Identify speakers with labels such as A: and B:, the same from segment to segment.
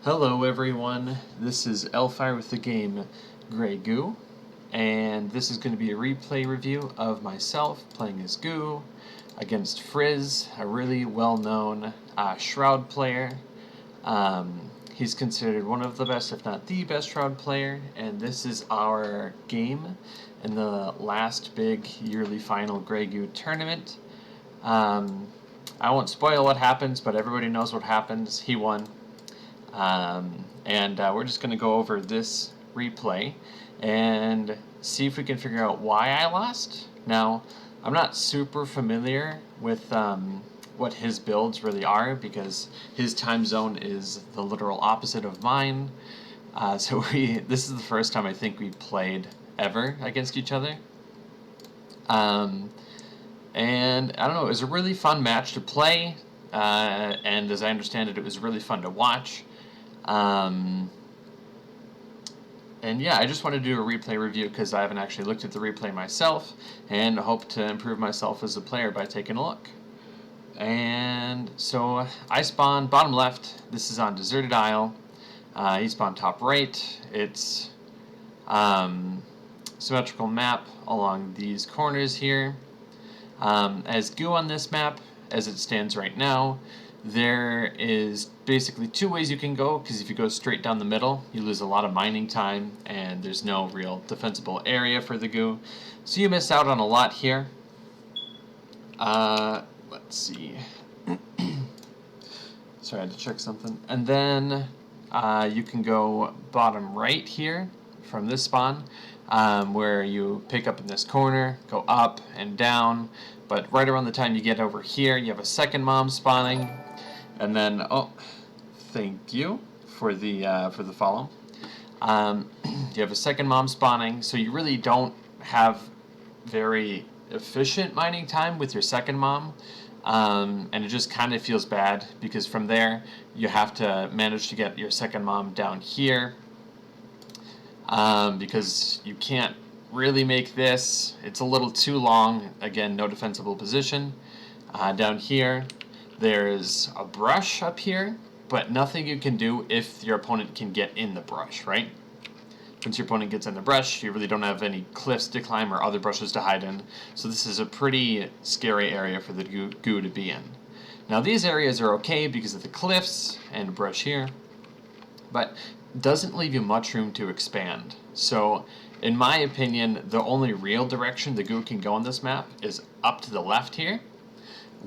A: Hello everyone, this is Elfire with the game Grey Goo, and this is going to be a replay review of myself playing as Goo against Frizz, a really well-known Shroud player. He's considered one of the best, if not the best Shroud player, and this is our game in the last big yearly final Grey Goo tournament. I won't spoil what happens, but everybody knows what happens. He won. We're just going to go over this replay and see if we can figure out why I lost. Now, I'm not super familiar with what his builds really are because his time zone is the literal opposite of mine. This is the first time I think we played ever against each other. And I don't know, it was a really fun match to play, and as I understand it, it was really fun to watch. And yeah, I just wanted to do a replay review because I haven't actually looked at the replay myself and hope to improve myself as a player by taking a look. And so I spawned bottom left. This is on Deserted Isle. He spawned top right. It's symmetrical map along these corners here. As Goo on this map, as it stands right now, there is basically two ways you can go, because if you go straight down the middle, you lose a lot of mining time, and there's no real defensible area for the Goo. So you miss out on a lot here. Let's see. Sorry, I had to check something. And then you can go bottom right here from this spawn, where you pick up in this corner, go up and down, but right around the time you get over here, you have a second mom spawning, and then, oh, thank you for the follow. You have a second mom spawning, so you really don't have very efficient mining time with your second mom, and it just kind of feels bad, because from there, you have to manage to get your second mom down here, because you can't really make this. It's a little too long. Again, no defensible position. Down here, there's a brush up here, but nothing you can do if your opponent can get in the brush, right? Once your opponent gets in the brush, you really don't have any cliffs to climb or other brushes to hide in. So this is a pretty scary area for the Goo to be in. Now these areas are okay because of the cliffs and brush here, but doesn't leave you much room to expand. So in my opinion, the only real direction the Goo can go on this map is up to the left here,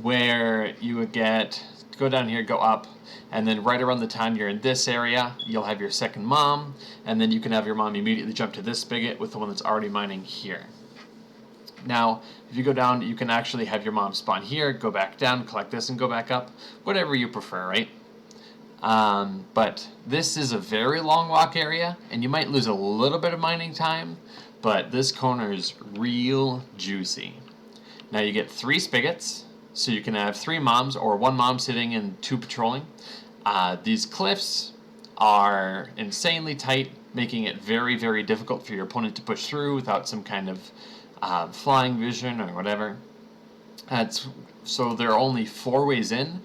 A: where you would go down here, go up, and then right around the time you're in this area, you'll have your second mom, and then you can have your mom immediately jump to this spigot with the one that's already mining here. Now, if you go down, you can actually have your mom spawn here, go back down, collect this, and go back up, whatever you prefer, right? But this is a very long walk area, and you might lose a little bit of mining time, but this corner is real juicy. Now you get 3 spigots, so you can have 3 moms or 1 mom sitting and 2 patrolling. These cliffs are insanely tight, making it very, very difficult for your opponent to push through without some kind of flying vision or whatever. So there are only 4 ways in.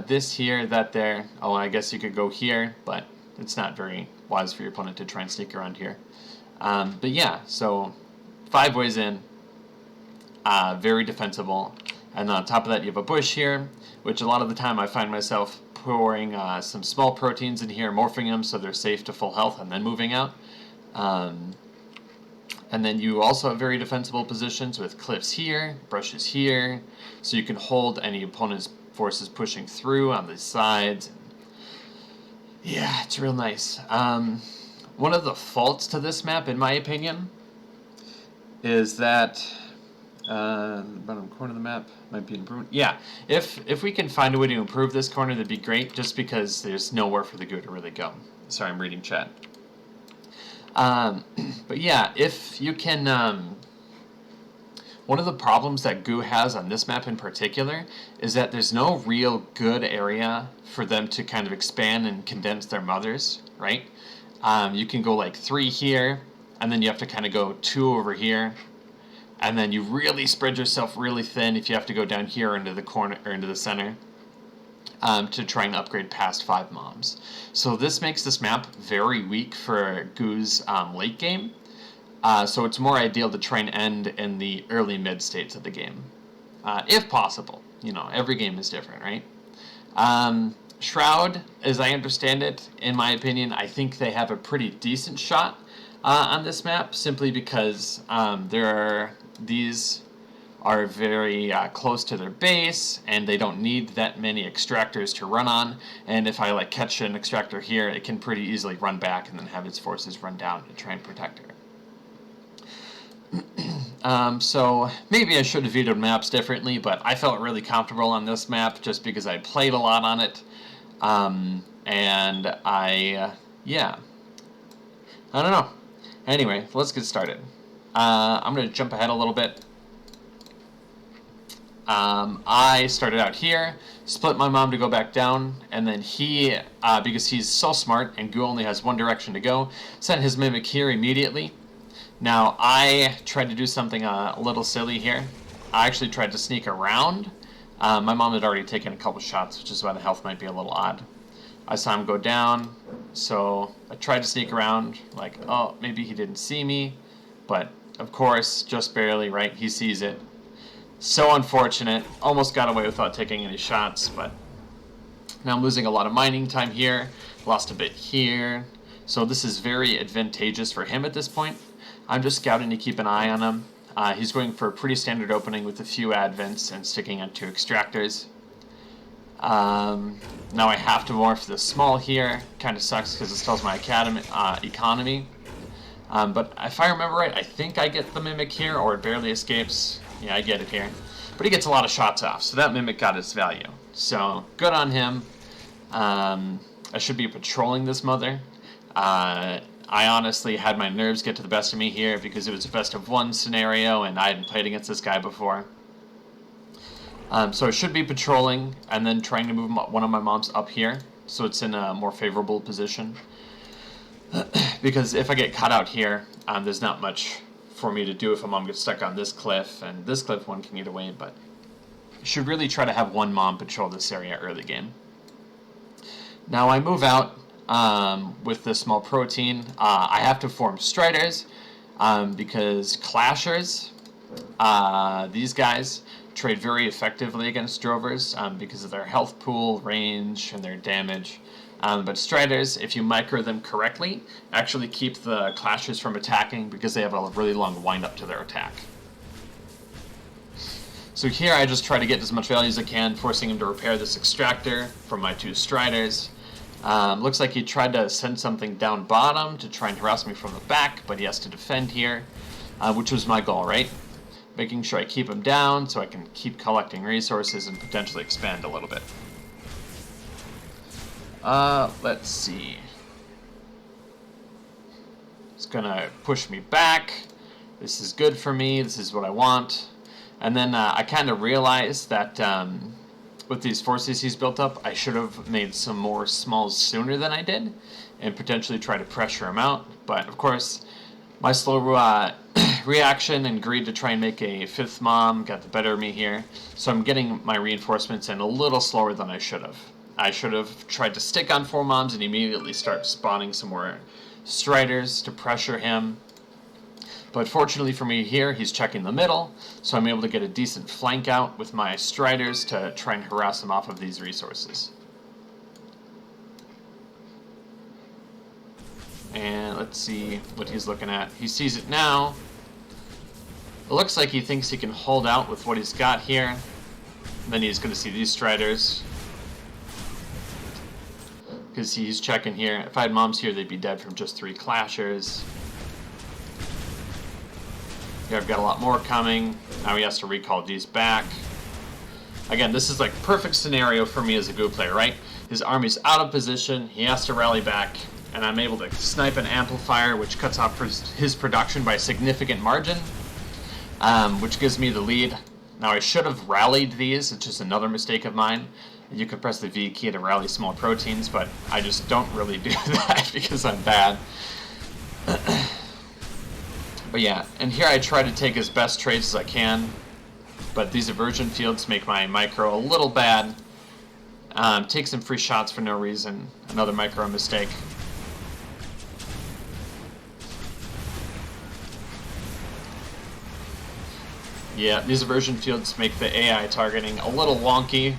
A: This here, that there. Oh, I guess you could go here, but it's not very wise for your opponent to try and sneak around here. But yeah, so 5 ways in, very defensible. And on top of that, you have a bush here, which a lot of the time I find myself pouring some small proteins in here, morphing them so they're safe to full health, and then moving out. And then you also have very defensible positions with cliffs here, brushes here, so you can hold any opponent's forces pushing through on the sides. Yeah, it's real nice. One of the faults to this map, in my opinion, is that bottom corner of the map might be improved. Yeah, if we can find a way to improve this corner, that'd be great, just because there's nowhere for the Goo to really go. Sorry, I'm reading chat. But yeah, if you can... one of the problems that Goo has on this map in particular is that there's no real good area for them to kind of expand and condense their mothers, right? You can go like 3 here, and then you have to kind of go 2 over here, and then you really spread yourself really thin if you have to go down here into the corner or into the center. to try and upgrade past 5 moms. So this makes this map very weak for Goo's late game. So it's more ideal to try and end in the early mid states of the game, if possible. You know, every game is different, right? Shroud, as I understand it, in my opinion, I think they have a pretty decent shot on this map, simply because these are very close to their base, and they don't need that many extractors to run on. And if I like catch an extractor here, it can pretty easily run back and then have its forces run down to try and protect her. So maybe I should have vetoed maps differently, but I felt really comfortable on this map just because I played a lot on it. And yeah, I don't know. Anyway, let's get started. I'm going to jump ahead a little bit. I started out here, split my mom to go back down, and then he, because he's so smart and Goo only has one direction to go, sent his Mimic here immediately. Now, I tried to do something a little silly here. I actually tried to sneak around. My mom had already taken a couple shots, which is why the health might be a little odd. I saw him go down, so I tried to sneak around, like, oh, maybe he didn't see me. But, of course, just barely, right? He sees it. So unfortunate. Almost got away without taking any shots, but now I'm losing a lot of mining time here. Lost a bit here. So this is very advantageous for him at this point. I'm just scouting to keep an eye on him. He's going for a pretty standard opening with a few advents and sticking on 2 extractors. Now I have to morph this small here. Kind of sucks because it stalls my economy. But if I remember right, I think I get the Mimic here, or it barely escapes. Yeah, I get it here. But he gets a lot of shots off, so that Mimic got its value. So, good on him. I should be patrolling this mother. I honestly had my nerves get to the best of me here because it was a best of 1 scenario and I hadn't played against this guy before. So I should be patrolling and then trying to move one of my moms up here so it's in a more favorable position. Because if I get caught out here, there's not much for me to do if a mom gets stuck on this cliff, and this cliff one can get away, but you should really try to have 1 mom patrol this area early game. Now I move out with the small protein. I have to form Striders because Clashers, these guys, trade very effectively against Drovers because of their health pool, range, and their damage. But Striders, if you micro them correctly, actually keep the Clashers from attacking because they have a really long wind-up to their attack. So here I just try to get as much value as I can, forcing him to repair this extractor from my 2 Striders. Looks like he tried to send something down bottom to try and harass me from the back, but he has to defend here, which was my goal, right? Making sure I keep him down so I can keep collecting resources and potentially expand a little bit. Let's see. It's gonna push me back. This is good for me. This is what I want. And then I kind of realized that with these forces he's built up, I should have made some more smalls sooner than I did and potentially try to pressure him out. But of course, my slow reaction and greed to try and make a 5th mom got the better of me here. So I'm getting my reinforcements in a little slower than I should have. I should have tried to stick on 4 moms and immediately start spawning some more Striders to pressure him. But fortunately for me here, he's checking the middle, so I'm able to get a decent flank out with my Striders to try and harass him off of these resources. And let's see what he's looking at. He sees it now. It looks like he thinks he can hold out with what he's got here. And then he's going to see these Striders. Because he's checking here. If I had moms here, they'd be dead from just 3 Clashers. Here I've got a lot more coming. Now he has to recall these back. Again, this is like perfect scenario for me as a Goo player, right? His army's out of position, he has to rally back, and I'm able to snipe an amplifier, which cuts off his production by a significant margin, which gives me the lead. Now I should have rallied these, it's just another mistake of mine. You could press the V key to rally small proteins, but I just don't really do that because I'm bad. But yeah, and here I try to take as best trades as I can, but these aversion fields make my micro a little bad, Take some free shots for no reason. Another micro mistake. Yeah, these aversion fields make the AI targeting a little wonky.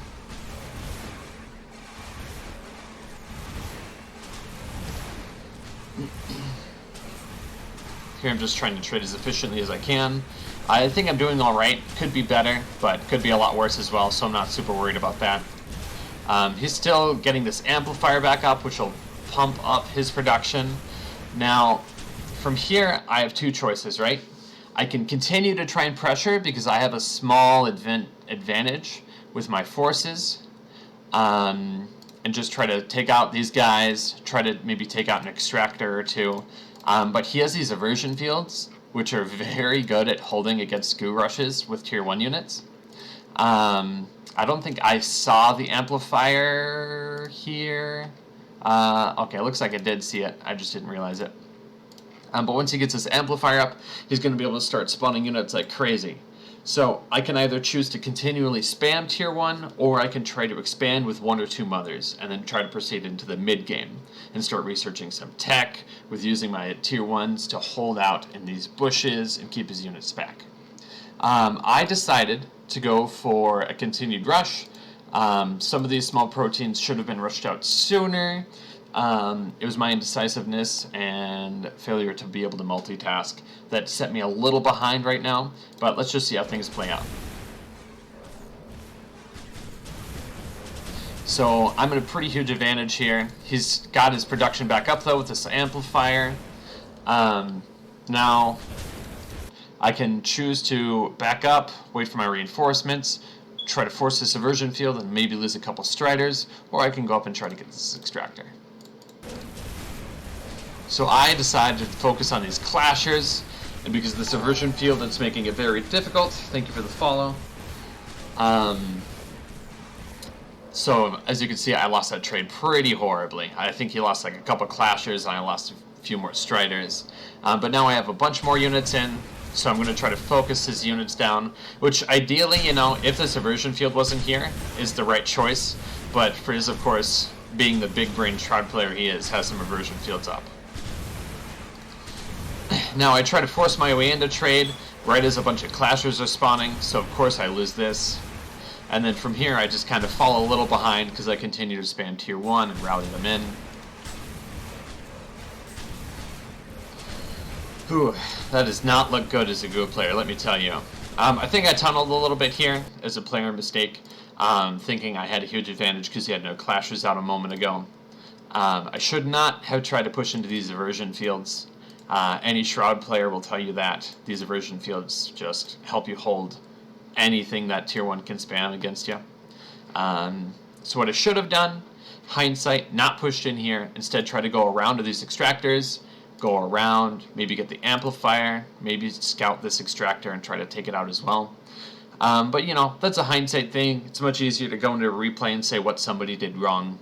A: Here I'm just trying to trade as efficiently as I can. I think I'm doing alright. Could be better, but could be a lot worse as well, so I'm not super worried about that. He's still getting this amplifier back up, which will pump up his production. Now, from here, I have two choices, right? I can continue to try and pressure because I have a small advantage with my forces, and just try to take out these guys, try to maybe take out an extractor or two. But he has these aversion fields, which are very good at holding against goo rushes with tier 1 units. I don't think I saw the amplifier here. Okay, looks like I did see it. I just didn't realize it. But once he gets his amplifier up, he's going to be able to start spawning units like crazy. So I can either choose to continually spam tier 1, or I can try to expand with 1 or 2 mothers, and then try to proceed into the mid-game, and start researching some tech, with using my tier 1s to hold out in these bushes and keep his units back. I decided to go for a continued rush. Some of these small proteins should have been rushed out sooner. It was my indecisiveness and failure to be able to multitask that set me a little behind right now, but let's just see how things play out. So I'm at a pretty huge advantage here. He's got his production back up though with this amplifier. Now I can choose to back up, wait for my reinforcements, try to force this aversion field and maybe lose a couple striders, or I can go up and try to get this extractor. So I decided to focus on these clashers, and because of this aversion field, it's making it very difficult. Thank you for the follow. So as you can see, I lost that trade pretty horribly. I think he lost like a couple clashers, and I lost a few more striders. But now I have a bunch more units in, so I'm going to try to focus his units down, which ideally, you know, if this aversion field wasn't here, is the right choice. But Frizz, of course, being the big brain Shroud player he is, has some aversion fields up. Now I try to force my way into trade right as a bunch of clashers are spawning, so of course I lose this. And then from here I just kind of fall a little behind because I continue to spam tier 1 and rally them in. Whew, that does not look good as a Goo player, let me tell you. I think I tunneled a little bit here as a player mistake, thinking I had a huge advantage because he had no clashers out a moment ago. I should not have tried to push into these aversion fields. Any Shroud player will tell you that these aversion fields just help you hold anything that tier 1 can spam against you. So what I should have done, hindsight, not pushed in here, instead try to go around to these extractors, go around, maybe get the amplifier, maybe scout this extractor and try to take it out as well. But you know, that's a hindsight thing. It's much easier to go into a replay and say what somebody did wrong.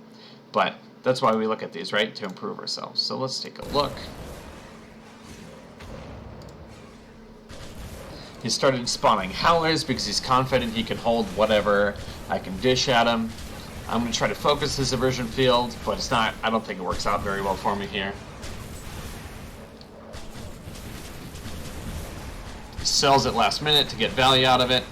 A: But that's why we look at these, right? To improve ourselves. So let's take a look. He started spawning howlers because he's confident he can hold whatever I can dish at him. I'm going to try to focus his aversion field, but it's not, I don't think it works out very well for me here. He sells it last minute to get value out of it.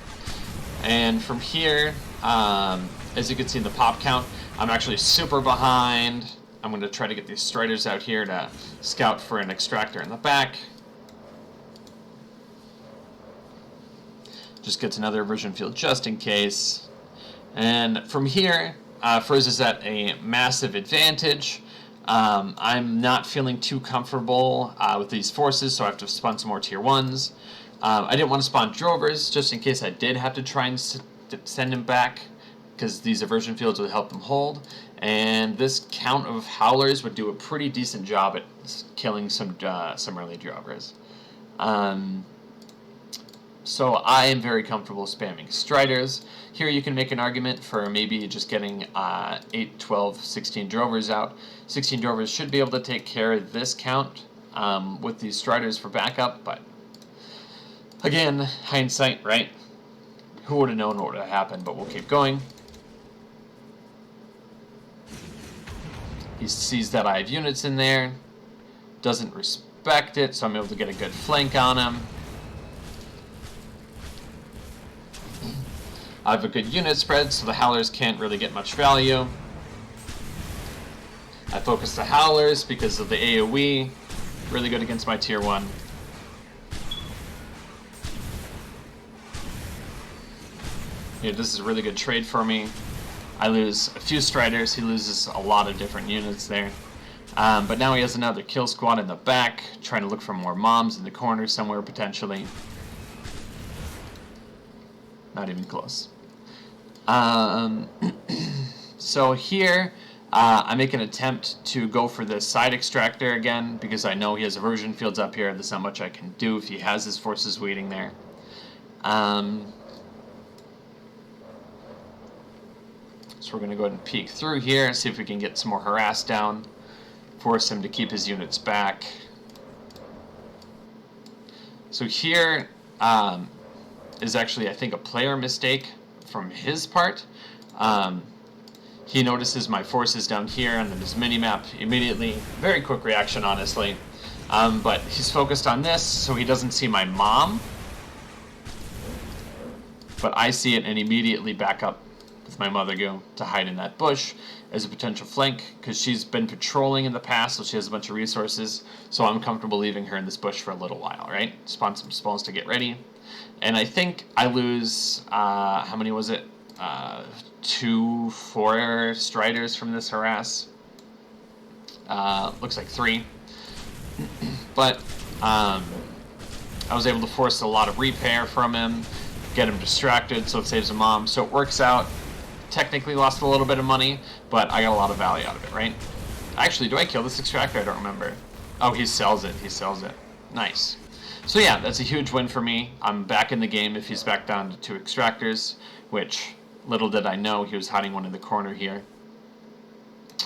A: And from here, as you can see in the pop count, I'm actually super behind. I'm going to try to get these striders out here to scout for an extractor in the back. Just gets another aversion field just in case. And from here, Frizz is at a massive advantage. I'm not feeling too comfortable with these forces, so I have to spawn some more tier 1s. I didn't want to spawn drovers, just in case I did have to try and send him back, because these aversion fields would help them hold. And this count of howlers would do a pretty decent job at killing some early drovers. So I am very comfortable spamming striders. Here you can make an argument for maybe just getting 8, 12, 16 drovers out. 16 drovers should be able to take care of this count with these striders for backup, but again, hindsight, right? Who would have known what would have happened, but we'll keep going. He sees that I have units in there, doesn't respect it, so I'm able to get a good flank on him. I have a good unit spread, so the Howlers can't really get much value. I focus the Howlers because of the AoE. Really good against my tier 1. Yeah, this is a really good trade for me. I lose a few Striders. He loses a lot of different units there. But now he has another kill squad in the back, trying to look for more moms in the corner somewhere potentially. Not even close. So here, I make an attempt to go for this side extractor again, because I know he has aversion fields up here. There's not much I can do if he has his forces waiting there. So we're going to go ahead and peek through here and see if we can get some more harass down. Force him to keep his units back. So here is actually, I think, a player mistake from his part. He notices my forces down here and then his mini-map immediately. Very quick reaction, honestly. But he's focused on this, so he doesn't see my mom. But I see it and immediately back up with my Mother Goo to hide in that bush as a potential flank, because she's been patrolling in the past, so she has a bunch of resources, so I'm comfortable leaving her in this bush for a little while, right? Spawn some spawns to get ready. And I think I lose, how many was it? 4 Striders from this harass. Looks like 3. But I was able to force a lot of repair from him, get him distracted so it saves a mom, so it works out. Technically lost a little bit of money, but I got a lot of value out of it, right? Actually, do I kill this extractor? I don't remember. Oh, he sells it. He sells it. Nice. So yeah, that's a huge win for me. I'm back in the game if he's back down to 2 extractors, which little did I know he was hiding one in the corner here.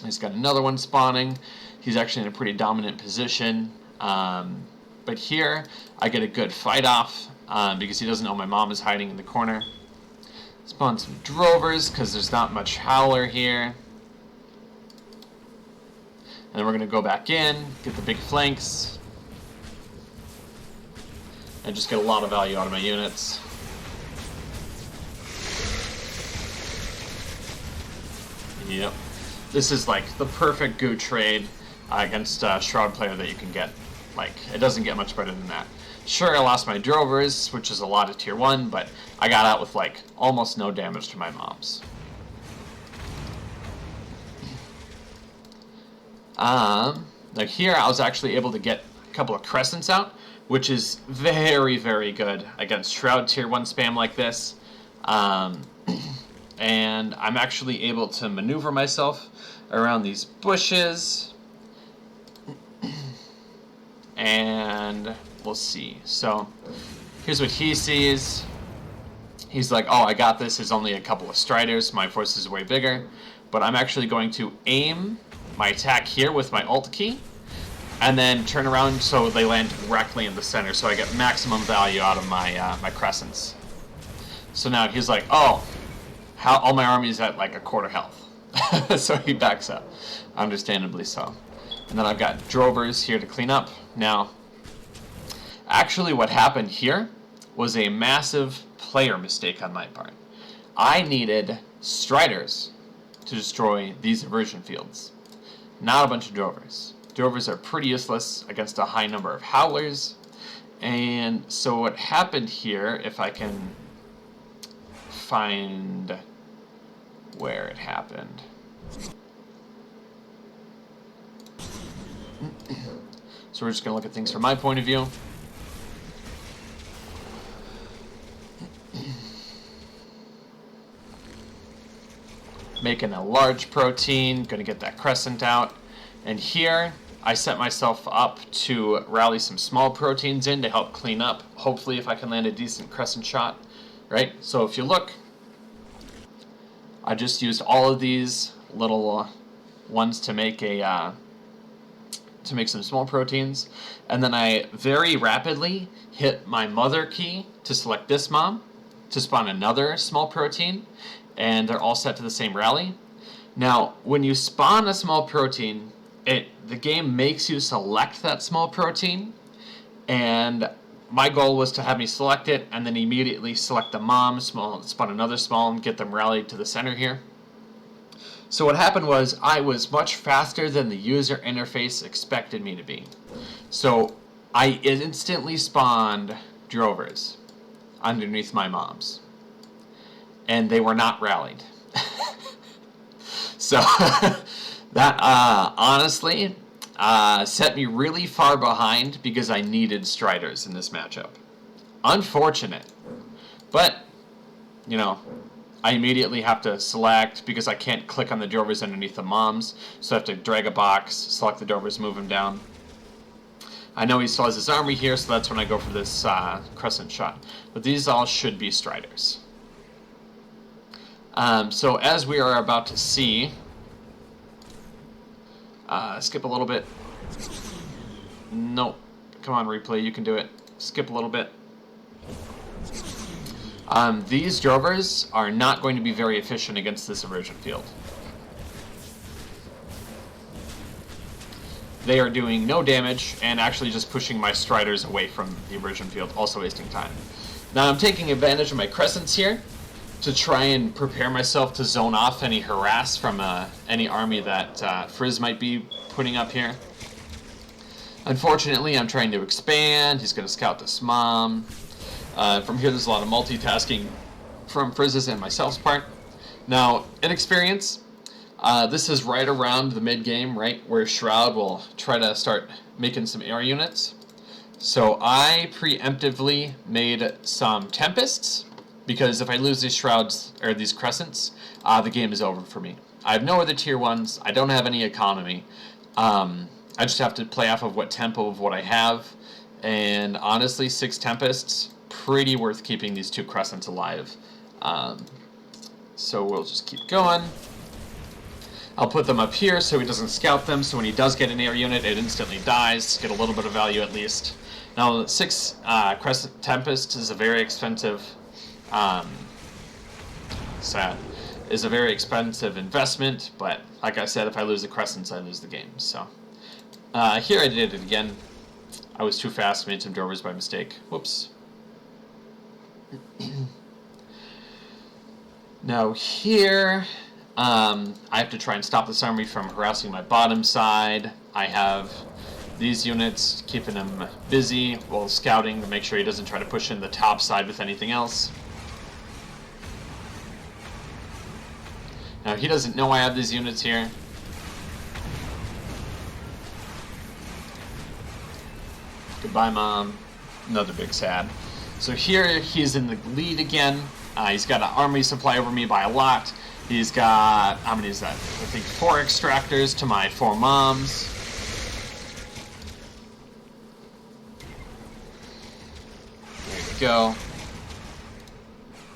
A: He's got another one spawning. He's actually in a pretty dominant position. But here, I get a good fight off because he doesn't know my mom is hiding in the corner. Spawn some drovers because there's not much howler here. And then we're going to go back in, get the big flanks, and just get a lot of value out of my units. Yep. This is like the perfect goo trade against a Shroud player that you can get. Like, it doesn't get much better than that. Sure, I lost my drovers, which is a lot of tier 1, but I got out with like almost no damage to my mobs. Like here, I was actually able to get a couple of crescents out, which is very, very good against Shroud tier 1 spam like this. And I'm actually able to maneuver myself around these bushes. And we'll see. So here's what he sees. He's like, oh, I got this. There's only a couple of Striders. My force is way bigger. But I'm actually going to aim my attack here with my alt key and then turn around so they land directly in the center, so I get maximum value out of my my crescents. So now he's like, oh, how all my army's at like a quarter health. So he backs up, understandably so. And then I've got drovers here to clean up. Now, actually what happened here was a massive player mistake on my part. I needed Striders to destroy these aversion fields, not a bunch of drovers. Drovers are pretty useless against a high number of howlers. And so what happened here, if I can find where it happened. So we're just going to look at things from my point of view. Making a large protein, going to get that crescent out. And here, I set myself up to rally some small proteins in to help clean up. Hopefully, if I can land a decent crescent shot, right? So if you look, I just used all of these little ones to make a some small proteins, and then I very rapidly hit my mother key to select this mom to spawn another small protein, and they're all set to the same rally. Now, when you spawn a small protein, the game makes you select that small protein, and my goal was to have me select it and then immediately select the mom, spawn another small, and get them rallied to the center here. So what happened was I was much faster than the user interface expected me to be. So I instantly spawned drovers underneath my moms, and they were not rallied. So that honestly set me really far behind because I needed Striders in this matchup. Unfortunate, but you know, I immediately have to select because I can't click on the drovers underneath the moms, so I have to drag a box, select the drovers, move him down. I know he still has his army here, so that's when I go for this crescent shot. But these all should be Striders. So as we are about to see, skip a little bit. Nope. Come on, replay, you can do it. Skip a little bit. These drovers are not going to be very efficient against this aversion field. They are doing no damage and actually just pushing my Striders away from the aversion field, also wasting time. Now I'm taking advantage of my crescents here to try and prepare myself to zone off any harass from any army that Frizz might be putting up here. Unfortunately, I'm trying to expand. He's going to scout this mom. From here, there's a lot of multitasking from Frizz's and myself's part. Now, in experience, this is right around the mid-game, right, where Shroud will try to start making some air units. So I preemptively made some Tempests, because if I lose these Shrouds, or these Crescents, the game is over for me. I have no other tier 1s, I don't have any economy. I just have to play off of what tempo of what I have, and honestly, 6 Tempests, pretty worth keeping these 2 Crescents alive. So we'll just keep going. I'll put them up here so he doesn't scout them, so when he does get an air unit, it instantly dies, get a little bit of value at least. Now, 6 Crescent Tempest is a very expensive is a very expensive investment, but like I said, if I lose the Crescents, I lose the game. So here I did it again. I was too fast, made some drovers by mistake. Whoops. Now here, I have to try and stop this army from harassing my bottom side. I have these units keeping him busy while scouting to make sure he doesn't try to push in the top side with anything else. Now he doesn't know I have these units here. Goodbye, Mom. Another big sad. So here he's in the lead again. He's got an army supply over me by a lot. He's got, how many is that? I think 4 extractors to my 4 moms. There we go.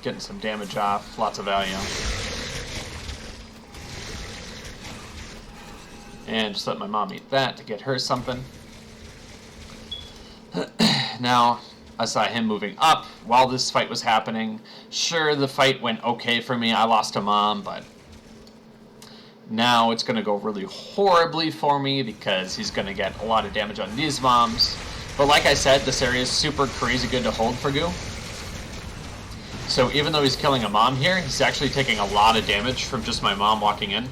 A: Getting some damage off, lots of value. And just let my mom eat that to get her something. Now, I saw him moving up while this fight was happening. Sure, the fight went okay for me. I lost a mom, but now it's going to go really horribly for me because he's going to get a lot of damage on these moms. But like I said, this area is super crazy good to hold for Goo. So even though he's killing a mom here, he's actually taking a lot of damage from just my mom walking in.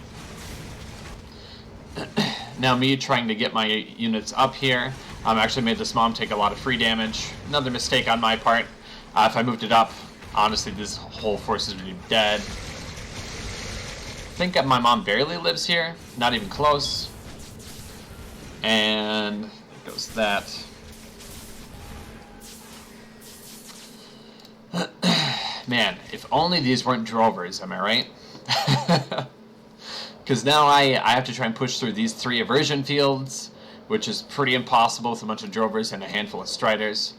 A: Now me trying to get my units up here. Actually made this mom take a lot of free damage. Another mistake on my part. If I moved it up, honestly, this whole force would be dead. I think my mom barely lives here. Not even close. And there goes that. Man, if only these weren't drovers, am I right? Because now I have to try and push through these 3 aversion fields, which is pretty impossible with a bunch of drovers and a handful of striders.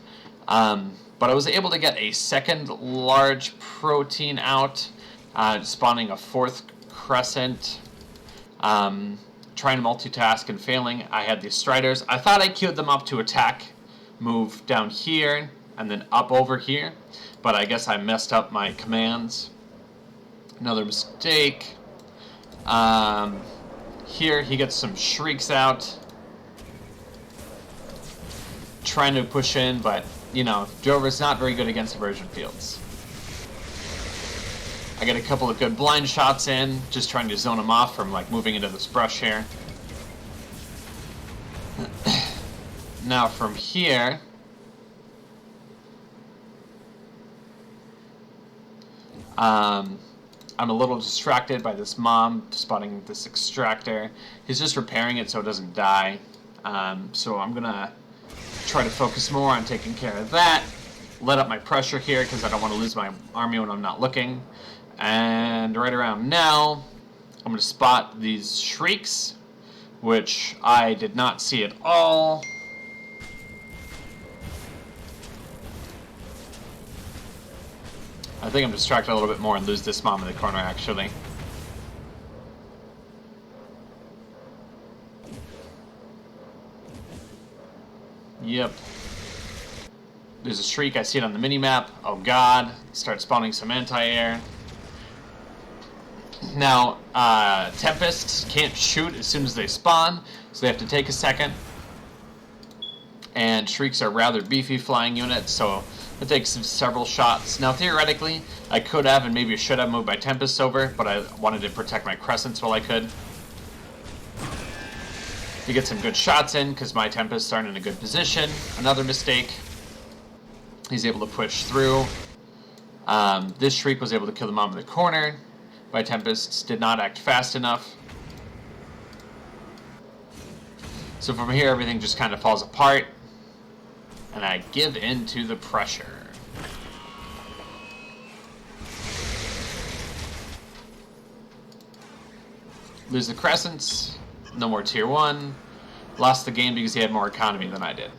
A: But I was able to get a second large protein out, spawning a 4th crescent, trying to multitask and failing. I had these striders. I thought I queued them up to attack, move down here, and then up over here, but I guess I messed up my commands. Another mistake. Here he gets some shrieks out, trying to push in, but you know, Drover's not very good against immersion fields. I get a couple of good blind shots in, just trying to zone him off from like moving into this brush here. Now from here, I'm a little distracted by this mom spotting this extractor. He's just repairing it so it doesn't die. So I'm gonna try to focus more on taking care of that. Let up my pressure here because I don't want to lose my army when I'm not looking. And right around now, I'm gonna spot these shrieks, which I did not see at all. I think I'm distracted a little bit more and lose this mom in the corner, actually. Yep. There's a shriek, I see it on the mini-map. Oh god. Start spawning some anti-air. Now, Tempests can't shoot as soon as they spawn, so they have to take a second. And Shrieks are rather beefy flying units, so it takes several shots. Now, theoretically, I could have and maybe should have moved my Tempests over, but I wanted to protect my Crescents while I could. To get some good shots in, because my Tempests aren't in a good position. Another mistake. He's able to push through. This Shriek was able to kill the mom in the corner. My Tempests did not act fast enough. So from here, everything just kind of falls apart. And I give in to the pressure. Lose the Crescents. No more Tier 1. Lost the game because he had more economy than I did.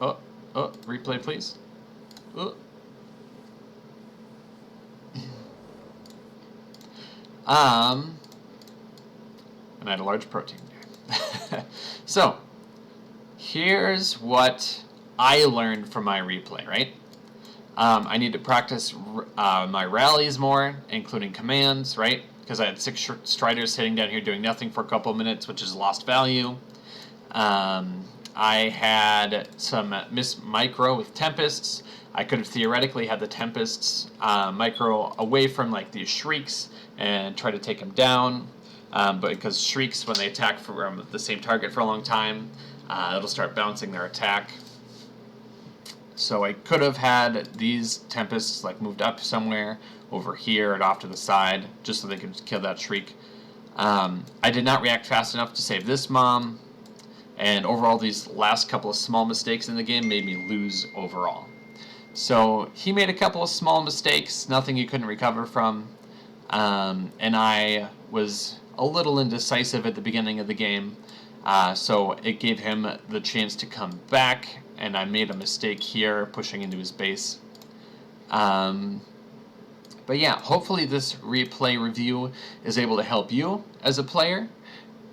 A: Oh, replay please. Oh. And I had a large protein there. So, here's what I learned from my replay, right? I need to practice my rallies more, including commands, right? Because I had 6 Striders sitting down here doing nothing for a couple minutes, which is lost value. I had some micro with Tempests. I could have theoretically had the Tempests micro away from like these Shrieks and try to take them down. But because Shrieks, when they attack from the same target for a long time, it'll start bouncing their attack. So I could have had these Tempests like moved up somewhere over here and off to the side, just so they could kill that Shriek. I did not react fast enough to save this mom, and overall these last couple of small mistakes in the game made me lose overall. So he made a couple of small mistakes, nothing he couldn't recover from, and I was a little indecisive at the beginning of the game, so it gave him the chance to come back, and I made a mistake here pushing into his base. But yeah, hopefully this replay review is able to help you as a player.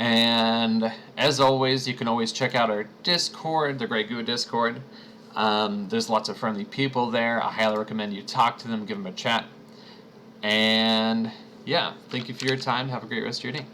A: And as always, you can always check out our Discord, the Grey Goo Discord. There's lots of friendly people there. I highly recommend you talk to them, give them a chat. And yeah, thank you for your time. Have a great rest of your day.